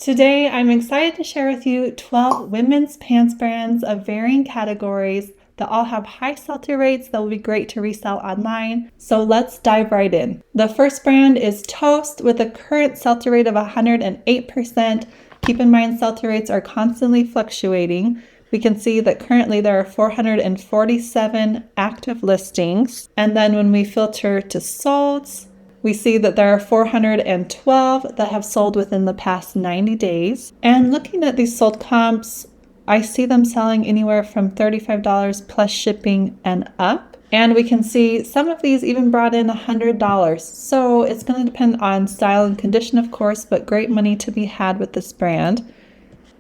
Today, I'm excited to share with you 12 women's pants brands of varying categories that all have high sell-through rates that will be great to resell online. So let's dive right in. The first brand is Toast with a current sell-through rate of 108%. Keep in mind, sell-through rates are constantly fluctuating. We can see that currently there are 447 active listings. And then when we filter to solds, we see that there are 412 that have sold within the past 90 days. And looking at these sold comps, I see them selling anywhere from $35 plus shipping and up. And we can see some of these even brought in $100. So it's going to depend on style and condition, of course, but great money to be had with this brand.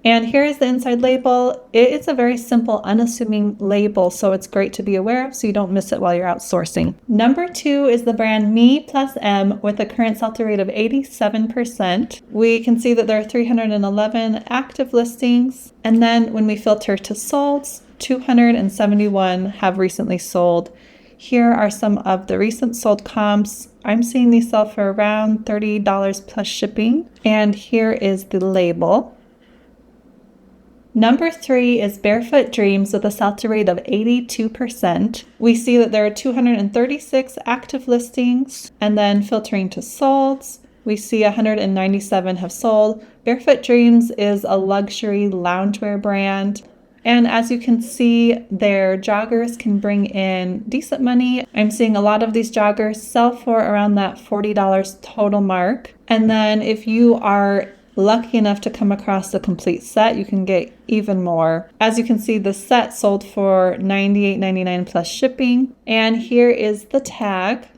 And here is the inside label. It's a very simple, unassuming label, so it's great to be aware of so you don't miss it while you're out sourcing. Number 2 is the brand Me Plus M with a current sell-through rate of 87%. We can see that there are 311 active listings. And then when we filter to solds, 271 have recently sold. Here are some of the recent sold comps. I'm seeing these sell for around $30 plus shipping. And here is the label. Number 3 is Barefoot Dreams with a sell-through rate of 82%. We see that there are 236 active listings, and then filtering to solds, we see 197 have sold. Barefoot Dreams is a luxury loungewear brand. And as you can see, their joggers can bring in decent money. I'm seeing a lot of these joggers sell for around that $40 total mark. And then if you are lucky enough to come across the complete set, you can get even more. As you can see, the set sold for $98.99 plus shipping. And here is the tag.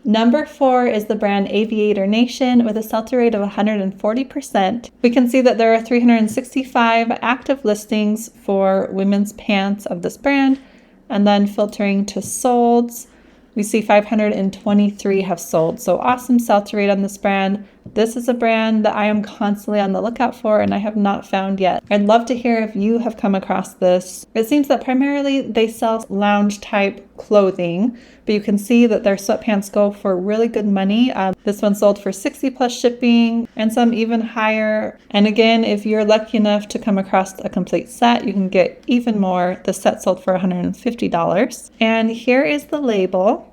Number 4 is the brand Aviator Nation with a sell-through rate of 140%. We can see that there are 365 active listings for women's pants of this brand. And then filtering to solds, we see 523 have sold. So awesome sell-through rate on this brand. This is a brand that I am constantly on the lookout for and I have not found yet. I'd love to hear if you have come across this. It seems that primarily they sell lounge type clothing, but you can see that their sweatpants go for really good money. This one sold for 60 plus shipping and some even higher. And again, if you're lucky enough to come across a complete set, you can get even more. The set sold for $150. And here is the label.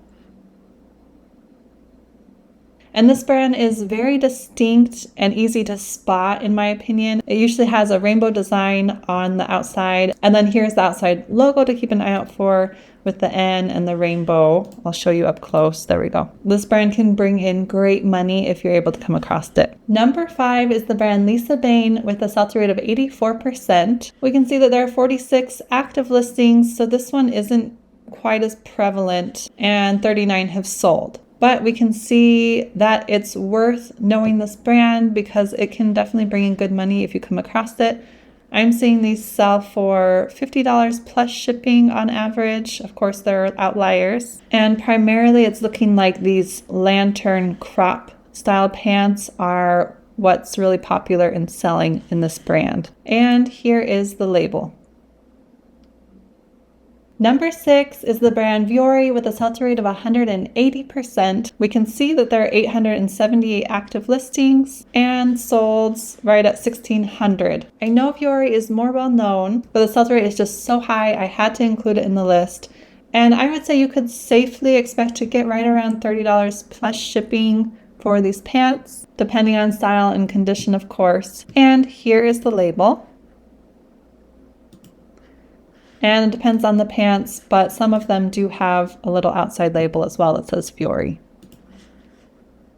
And this brand is very distinct and easy to spot, in my opinion. It usually has a rainbow design on the outside. And then here's the outside logo to keep an eye out for with the N and the rainbow. I'll show you up close. There we go. This brand can bring in great money if you're able to come across it. Number 5 is the brand Lisa Bain with a sell-through rate of 84%. We can see that there are 46 active listings, so this one isn't quite as prevalent, and 39 have sold. But we can see that it's worth knowing this brand because it can definitely bring in good money if you come across it. I'm seeing these sell for $50 plus shipping on average. Of course, there are outliers. And primarily it's looking like these lantern crop style pants are what's really popular in selling in this brand. And here is the label. Number 6 is the brand Vuori with a sell-through rate of 180%. We can see that there are 878 active listings and solds right at 1,600. I know Vuori is more well known, but the sell-through rate is just so high, I had to include it in the list. And I would say you could safely expect to get right around $30 plus shipping for these pants, depending on style and condition, of course. And here is the label. And it depends on the pants, but some of them do have a little outside label as well that says Vuori.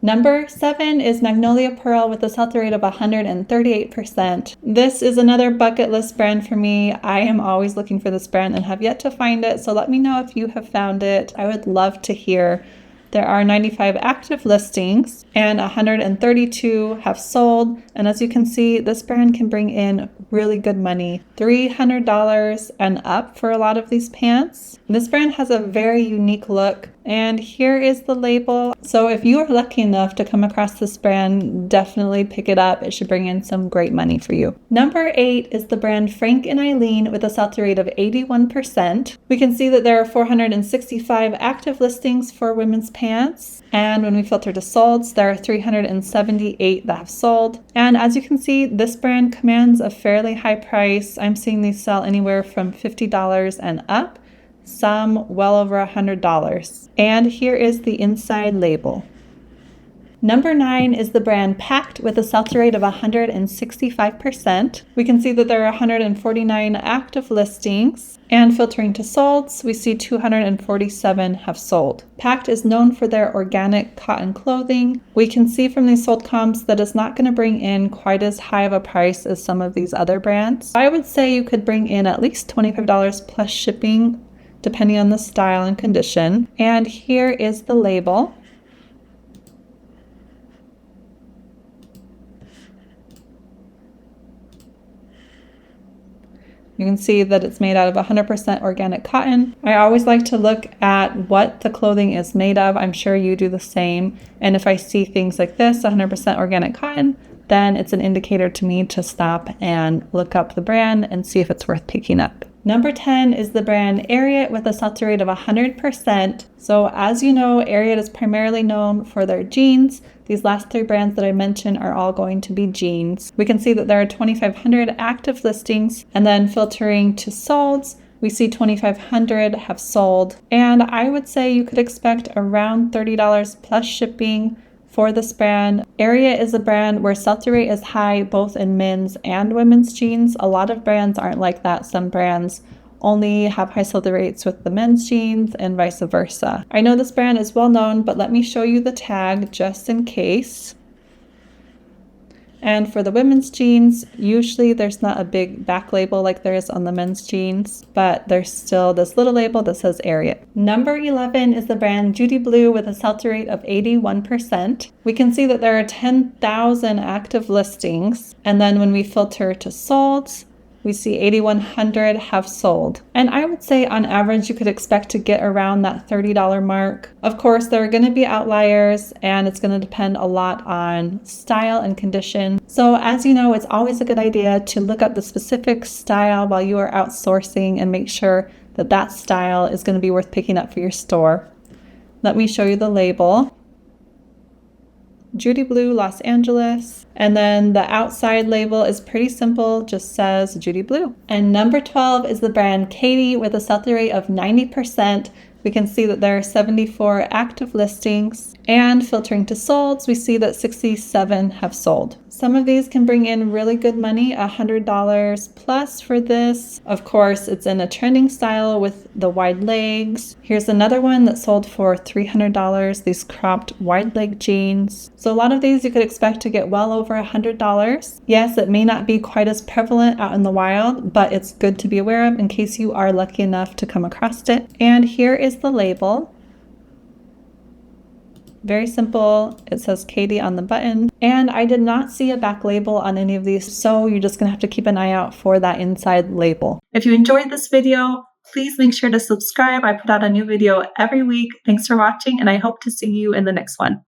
Number 7 is Magnolia Pearl with a sell-through rate of 138%. This is another bucket list brand for me. I am always looking for this brand and have yet to find it, so let me know if you have found it. I would love to hear. There are 95 active listings and 132 have sold. And as you can see, this brand can bring in really good money, $300 and up for a lot of these pants. This brand has a very unique look, and here is the label. So if you are lucky enough to come across this brand, definitely pick it up. It should bring in some great money for you. Number 8 is the brand Frank and Eileen with a sell-through rate of 81%. We can see that there are 465 active listings for women's pants. And when we filter to solds, there are 378 that have sold. And as you can see, this brand commands a fairly high price. I'm seeing these sell anywhere from $50 and up, some well over $100. And here is the inside label. Number 9 is the brand Pact with a sell-through rate of 165%. We can see that there are 149 active listings, and filtering to solds, we see 247 have sold. Pact is known for their organic cotton clothing. We can see from these sold comps that it's not going to bring in quite as high of a price as some of these other brands. I would say you could bring in at least $25 plus shipping, depending on the style and condition. And here is the label. You can see that it's made out of 100% organic cotton. I always like to look at what the clothing is made of. I'm sure you do the same. And if I see things like this, 100% organic cotton, then it's an indicator to me to stop and look up the brand and see if it's worth picking up. Number 10 is the brand Ariat with a sell-through rate of 100%. So as you know, Ariat is primarily known for their jeans. These last 3 brands that I mentioned are all going to be jeans. We can see that there are 2,500 active listings, and then filtering to solds, we see 2,500 have sold. And I would say you could expect around $30 plus shipping for this brand. Ariat is a brand where sell-through rate is high both in men's and women's jeans. A lot of brands aren't like that. Some brands only have high sell-through rates with the men's jeans and vice versa. I know this brand is well known, but let me show you the tag just in case. And for the women's jeans, usually there's not a big back label like there is on the men's jeans, but there's still this little label that says Ariat. Number 11 is the brand Judy Blue with a sell-through rate of 81%. We can see that there are 10,000 active listings, and then when we filter to solds, we see 8,100 have sold. And I would say on average, you could expect to get around that $30 mark. Of course, there are going to be outliers, and it's going to depend a lot on style and condition. So as you know, it's always a good idea to look up the specific style while you are outsourcing and make sure that that style is going to be worth picking up for your store. Let me show you the label. Judy Blue, Los Angeles. And then the outside label is pretty simple, just says Judy Blue. And number 12 is the brand Katie with a sell-through rate of 90%. We can see that there are 74 active listings, and filtering to solds, we see that 67 have sold. Some of these can bring in really good money, $100 plus for this. Of course, it's in a trending style with the wide legs. Here's another one that sold for $300, these cropped wide leg jeans. So a lot of these you could expect to get well over $100. Yes, it may not be quite as prevalent out in the wild, but it's good to be aware of in case you are lucky enough to come across it. And here is the label. Very simple. It says Katie on the button. And I did not see a back label on any of these, so you're just going to have to keep an eye out for that inside label. If you enjoyed this video, please make sure to subscribe. I put out a new video every week. Thanks for watching, and I hope to see you in the next one.